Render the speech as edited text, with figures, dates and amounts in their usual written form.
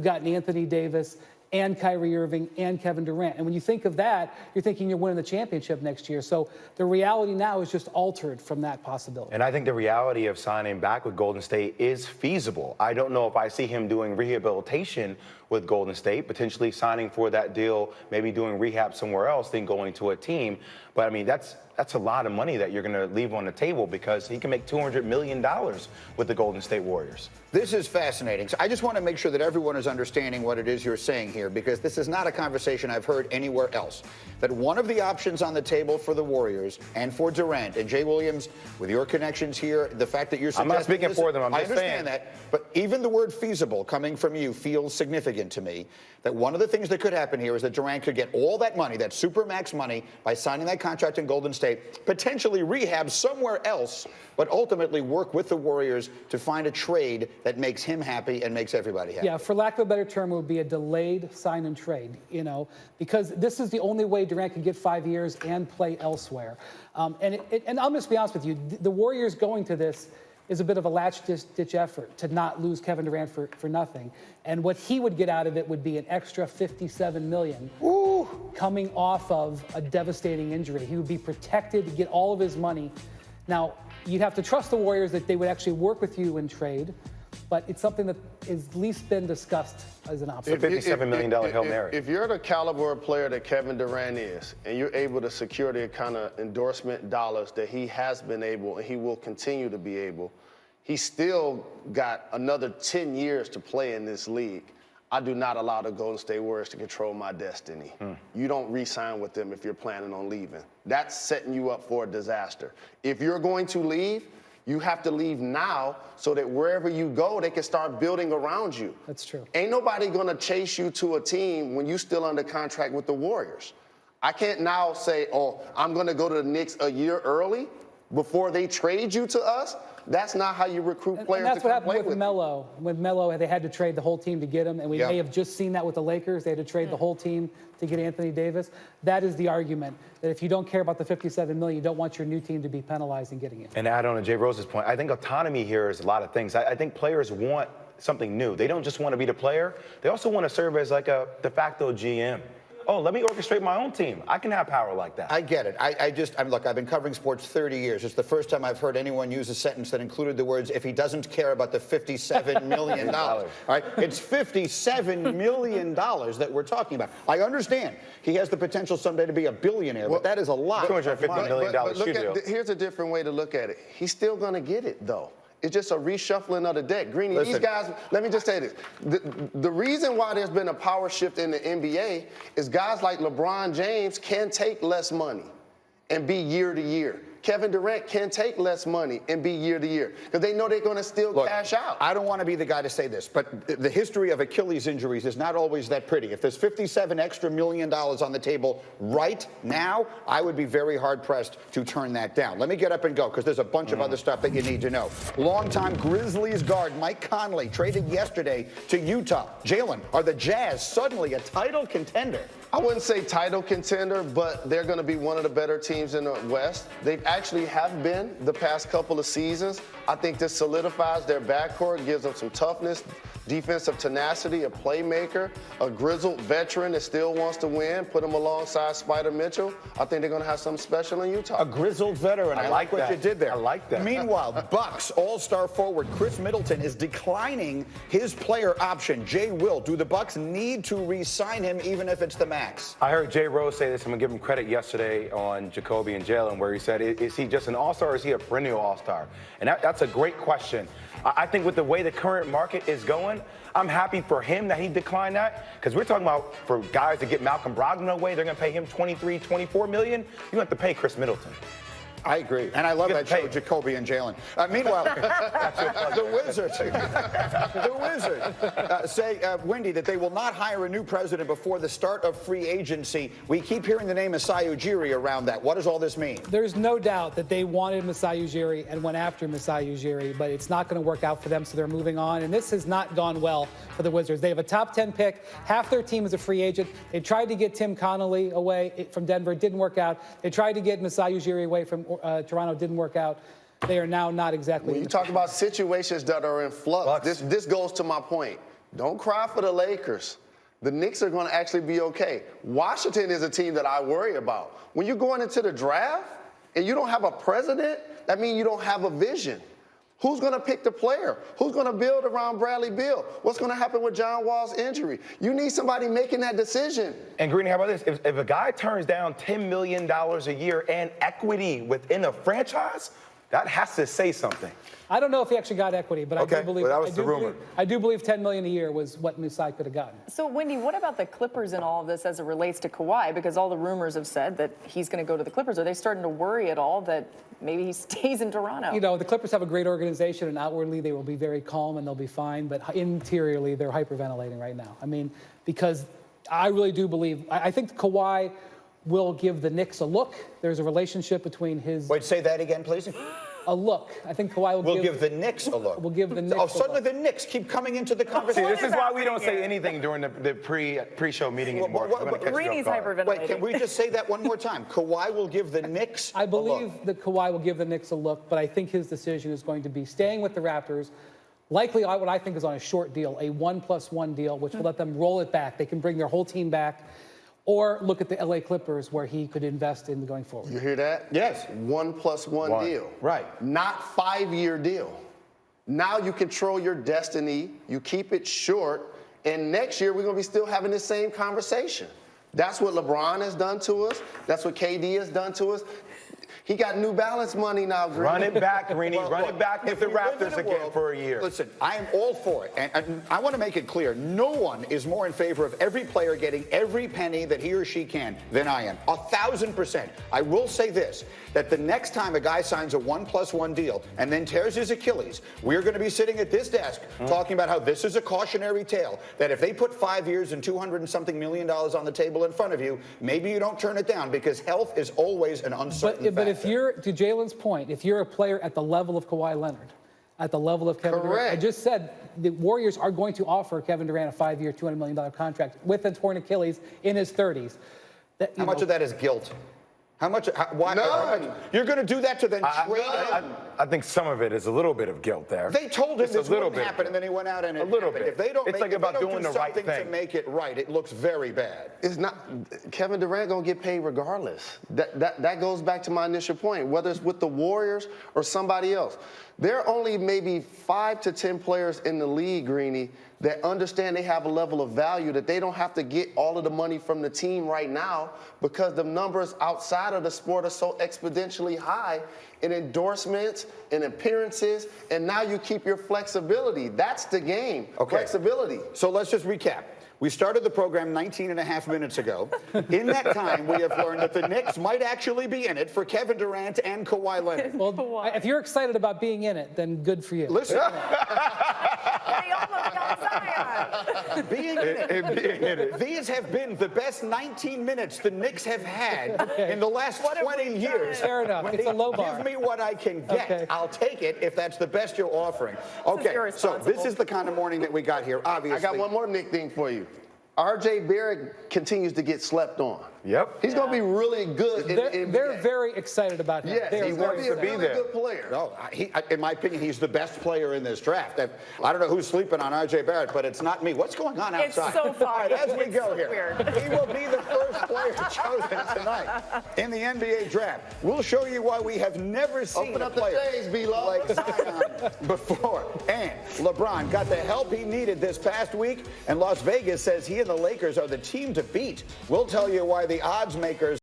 gotten Anthony Davis and Kyrie Irving and Kevin Durant. And when you think of that, you're thinking you're winning the championship next year. So the reality now is just altered from that possibility. And I think the reality of signing back with Golden State is feasible. I don't know if I see him doing rehabilitation with Golden State, potentially signing for that deal, maybe doing rehab somewhere else, then going to a team. But I mean, that's a lot of money that you're going to leave on the table, because he can make $200 million with the Golden State Warriors. This is fascinating. So I just want to make sure that everyone is understanding what it is you're saying here, because this is not a conversation I've heard anywhere else. That one of the options on the table for the Warriors and for Durant and Jay Williams, with your connections here, the fact that you're suggesting I'm not speaking for them. I understand that, but even the word feasible coming from you feels significant to me. That one of the things that could happen here is that Durant could get all that money, that supermax money, by signing that contract in Golden State, potentially rehab somewhere else, but ultimately work with the Warriors to find a trade that makes him happy and makes everybody happy. Yeah, for lack of a better term, it would be a delayed sign and trade, because this is the only way Durant can get 5 years and play elsewhere. And I'll just be honest with you, the Warriors going to this is a bit of a latch-ditch effort to not lose Kevin Durant for nothing. And what he would get out of it would be an extra $57 million coming off of a devastating injury. He would be protected to get all of his money. Now, you'd have to trust the Warriors that they would actually work with you in trade, but it's something that has at least been discussed as an option. $57 million Hail Mary. If you're the caliber of player that Kevin Durant is, and you're able to secure the kind of endorsement dollars that he has been able and he will continue to be able, he's still got another 10 years to play in this league. I do not allow the Golden State Warriors to control my destiny. You don't re-sign with them if you're planning on leaving. That's setting you up for a disaster. If you're going to leave, you have to leave now so that wherever you go, they can start building around you. That's true. Ain't nobody gonna chase you to a team when you're still under contract with the Warriors. I can't now say, oh, I'm gonna go to the Knicks a year early before they trade you to us. That's not how you recruit players. And that's what happened with you. Melo. When Melo, they had to trade the whole team to get him, and we may have just seen that with the Lakers. They had to trade the whole team to get Anthony Davis. That is the argument, that if you don't care about the $57 million, you don't want your new team to be penalized in getting it. And add on to Jay Rose's point, I think autonomy here is a lot of things. I think players want something new. They don't just want to be the player. They also want to serve as like a de facto GM. Oh, let me orchestrate my own team. I can have power like that. I get it. Look, I've been covering sports 30 years. It's the first time I've heard anyone use a sentence that included the words, if he doesn't care about the $57 million. All right? It's $57 million that we're talking about. I understand he has the potential someday to be a billionaire, but that is a lot. $250 million studio. Here's a different way to look at it. He's still going to get it, though. It's just a reshuffling of the deck. Greeny, these guys, let me just say this. The reason why there's been a power shift in the NBA is guys like LeBron James can take less money and be year to year. Kevin Durant can take less money and be year to year because they know they're going to still cash out. I don't want to be the guy to say this, but the history of Achilles injuries is not always that pretty. If there's $57 extra million on the table right now, I would be very hard-pressed to turn that down. Let me get up and go because there's a bunch of other stuff that you need to know. Longtime Grizzlies guard Mike Conley traded yesterday to Utah. Jalen, are the Jazz suddenly a title contender? I wouldn't say title contender, but they're going to be one of the better teams in the West. They actually have been the past couple of seasons. I think this solidifies their backcourt, gives them some toughness, defensive tenacity, a playmaker, a grizzled veteran that still wants to win. Put him alongside Spider Mitchell. I think they're going to have something special in Utah. A grizzled veteran. I like what you did there. I like that. Meanwhile, Bucks all-star forward Chris Middleton is declining his player option. Jay Will, do the Bucks need to re-sign him even if it's the max? I heard Jay Rose say this. I'm going to give him credit yesterday on Jacoby and Jalen, where he said, is he just an all-star or is he a perennial all-star? And that's a great question. I think with the way the current market is going, I'm happy for him that he declined that, because we're talking about for guys to get Malcolm Brogdon away, they're going to pay him $23, $24 million. You have to pay Chris Middleton. I agree. And I love that show, Jacoby and Jalen. Meanwhile, the Wizards say, Wendy, that they will not hire a new president before the start of free agency. We keep hearing the name Masai Ujiri around that. What does all this mean? There's no doubt that they wanted Masai Ujiri and went after Masai Ujiri, but it's not going to work out for them, so they're moving on. And this has not gone well for the Wizards. They have a top 10 pick. Half their team is a free agent. They tried to get Tim Connolly away from Denver. It didn't work out. They tried to get Masai Ujiri away from Toronto. Didn't work out. They are now not exactly. When you talk about situations that are in flux, this goes to my point. Don't cry for the Lakers. The Knicks are going to actually be okay. Washington is a team that I worry about. When you're going into the draft and you don't have a president, that means you don't have a vision. Who's going to pick the player? Who's going to build around Bradley Beal? What's going to happen with John Wall's injury? You need somebody making that decision. And Greeny, how about this? If a guy turns down $10 million a year and equity within a franchise, that has to say something. I don't know if he actually got equity, but Okay, I do believe well, that was the rumor. I do believe $10 million a year was what Masai could have gotten. So, Wendy, what about the Clippers in all of this as it relates to Kawhi? Because all the rumors have said that he's going to go to the Clippers. Are they starting to worry at all that maybe he stays in Toronto? You know, the Clippers have a great organization, and outwardly they will be very calm and they'll be fine, but interiorly they're hyperventilating right now. I mean, because I really do believe, I think Kawhi will give the Knicks a look. There's a relationship between his... Wait, say that again, please. A look. I think Kawhi will give the Knicks a look. Will give the Knicks Oh, a suddenly look. the Knicks keep coming into the See, conversation. this is why we don't say anything during the pre-show meeting anymore. what- We're gonna catch you Greeny's off guard. hyperventilating. Wait, can we just say that one more time? Kawhi will give the Knicks I a believe look. that Kawhi will give the Knicks a look, but I think his decision is going to be staying with the Raptors, likely what I think is on a short deal, a 1+1 deal, which will let them roll it back. They can bring their whole team back, or look at the LA Clippers where he could invest in going forward. You hear that? Yes. 1+1 deal. Right. Not 5-year deal. Now you control your destiny. You keep it short. And next year, we're going to be still having this same conversation. That's what LeBron has done to us. That's what KD has done to us. He got New Balance money now, Greeny. Run it back, Greeny. Run it back with If the we live in Raptors a again world- for a year. Listen, I am all for it. And I want to make it clear, no one is more in favor of every player getting every penny that he or she can than I am. 1,000%. I will say this, that the next time a guy signs a 1+1 deal and then tears his Achilles, we're going to be sitting at this desk talking about how this is a cautionary tale, that if they put 5 years and $200 and something million on the table in front of you, maybe you don't turn it down, because health is always an uncertain But if factor. you're, to Jalen's point, if you're a player at the level of Kawhi Leonard, at the level of Kevin Durant, I Correct. just said the Warriors are going to offer Kevin Durant a 5-year, $200 million contract with a torn Achilles in his 30s. How much of that is guilt? Why? None. You're going to do that to then trade him? I think some of it is a little bit of guilt there. They told him Just this a little wouldn't bit. happen, and then he went out and it A little happened. bit. If they don't It's make like about if they don't doing do the right something to thing. make it right, it looks very bad. It's not Kevin Durant gonna get paid regardless. That goes back to my initial point. Whether it's with the Warriors or somebody else, there are only maybe 5 to 10 players in the league, Greeny, that understand they have a level of value that they don't have to get all of the money from the team right now, because the numbers outside of the sport are so exponentially high in endorsements and appearances, and now you keep your flexibility. That's the game. Okay. Flexibility. So let's just recap. We started the program 19 and a half minutes ago. In that time, we have learned that the Knicks might actually be in it for Kevin Durant and Kawhi Leonard. Well, if you're excited about being in it, then good for you. Listen, They almost got Zion. being in it, these have been the best 19 minutes the Knicks have had in the last 20 years. Fair enough. It's a low bar. Give me what I can get. Okay. I'll take it if that's the best you're offering. Okay, so this is the kind of morning that we got here, obviously. I got one more Nick thing for you. RJ Barrett continues to get slept on. Yep. He's going to be really good in the NBA. They're very excited about him. Yes, They're he's very going to be a to be really there. good player. No, in my opinion, he's the best player in this draft. I don't know who's sleeping on R.J. Barrett, but it's not me. What's going on It's outside? so fun. All right, as we It's go so here, weird. he will be the first player chosen tonight in the NBA draft. We'll show you why we have never seen Open a up the player days, B-Lo. like Zion before. And LeBron got the help he needed this past week, and Las Vegas says he and the Lakers are the team to beat. We'll tell you why the odds makers